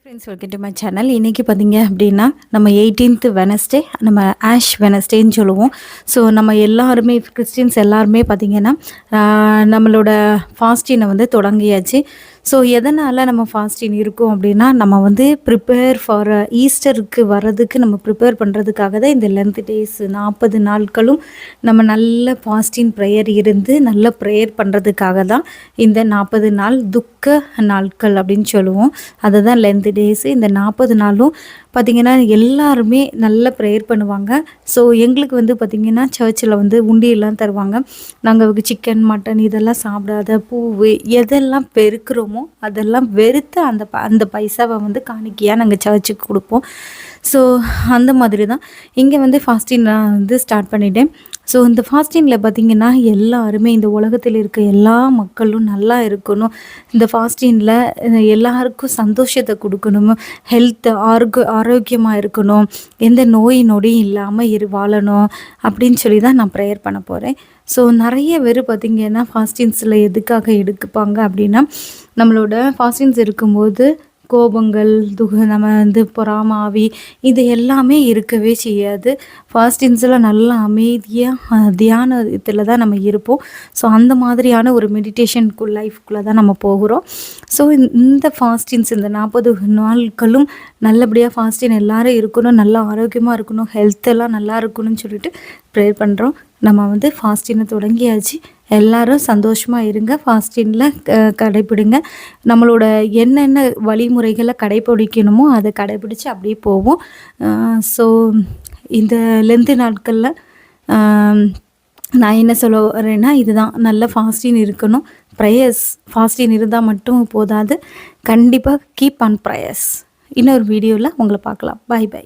Friends welcome to my channel. இன்றைக்கி பார்த்தீங்க அப்படின்னா நம்ம 18th வெனஸ்டே, நம்ம ஆஷ் வெனஸ்டேன்னு சொல்லுவோம். ஸோ நம்ம எல்லாருமே கிறிஸ்டின்ஸ் எல்லாருமே பார்த்திங்கன்னா நம்மளோட ஃபாஸ்டினை வந்து தொடங்கியாச்சு. ஸோ எதனால் நம்ம ஃபாஸ்டின் இருக்கோம் அப்படின்னா, நம்ம வந்து ப்ரிப்பேர் ஃபார் ஈஸ்டருக்கு வர்றதுக்கு நம்ம ப்ரிப்பேர் பண்ணுறதுக்காக தான் இந்த லென்த் டேஸ் 40 நாட்களும் நம்ம நல்ல ஃபாஸ்டின் ப்ரேயர் இருந்து நல்ல ப்ரேயர் பண்ணுறதுக்காக தான் இந்த 40 நாள் துக்க நாட்கள் அப்படின்னு சொல்லுவோம். அதை தான் லென்த் டேஸு. இந்த 40 நாளும் பார்த்திங்கன்னா எல்லாருமே நல்ல ப்ரேயர் பண்ணுவாங்க. ஸோ எங்களுக்கு வந்து பார்த்திங்கன்னா சர்ச்சில் வந்து உண்டியெல்லாம் தருவாங்க. நாங்கள் சிக்கன் மட்டன் இதெல்லாம் சாப்பிடாத பூவு எதெல்லாம் பெருக்கிறோமோ அதெல்லாம் வெறுத்து அந்த பைசாவை வந்து காணிக்கையாக நாங்கள் சர்ச்சுக்கு கொடுப்போம். ஸோ அந்த மாதிரி தான் இங்கே வந்து ஃபாஸ்டின் நான் வந்து ஸ்டார்ட் பண்ணிட்டேன். ஸோ இந்த ஃபாஸ்டிங்கில் பார்த்திங்கன்னா எல்லாருமே இந்த உலகத்தில் இருக்க எல்லா மக்களும் நல்லா இருக்கணும். இந்த ஃபாஸ்டிங்கில் எல்லாருக்கும் சந்தோஷத்தை கொடுக்கணும், ஹெல்த் ஆரோக்கியமாக இருக்கணும், எந்த நோய் நொடியும் இல்லாமல் வாழணும் அப்படின்னு சொல்லி தான் நான் ப்ரேயர் பண்ண போகிறேன். ஸோ நிறைய பேர் பார்த்திங்கன்னா ஃபாஸ்டின்ஸில் எதுக்காக எடுக்குப்பாங்க அப்படின்னா, நம்மளோட ஃபாஸ்டின்ஸ் இருக்கும்போது கோபங்கள் நம்ம வந்து பொறாமாவி இது எல்லாமே இருக்கவே செய்யாது. ஃபாஸ்டின்ஸில் நல்லா அமைதியாக தியானத்தில் தான் நம்ம இருப்போம். ஸோ அந்த மாதிரியான ஒரு லைஃப்குள்ளே தான் நம்ம போகிறோம். ஸோ இந்த ஃபாஸ்டின்ஸ் இந்த 40 நாட்களும் நல்லபடியாக ஃபாஸ்டின் எல்லோரும் இருக்கணும், நல்லா ஆரோக்கியமாக இருக்கணும், ஹெல்த்தெல்லாம் நல்லா இருக்கணும்னு சொல்லிட்டு ப்ரேயர் பண்ணுறோம். நம்ம வந்து ஃபாஸ்டினை தொடங்கியாச்சு. எல்லோரும் சந்தோஷமாக இருங்க, ஃபாஸ்டினில் கடைப்பிடிங்க. நம்மளோட என்னென்ன வழிமுறைகளை கடைப்பிடிக்கணுமோ அதை கடைப்பிடிச்சு அப்படியே போவோம். ஸோ இந்த லென்த்து நாட்களில் நான் என்ன சொல்ல வரேன்னா, இதுதான் நல்ல ஃபாஸ்டின் இருக்கணும். ப்ரேயர்ஸ் ஃபாஸ்டின் இருந்தால் மட்டும் போதாது, கண்டிப்பாக கீப் ஆன் ப்ரேயர்ஸ். இன்னொரு வீடியோவில் உங்களை பார்க்கலாம். Bye by.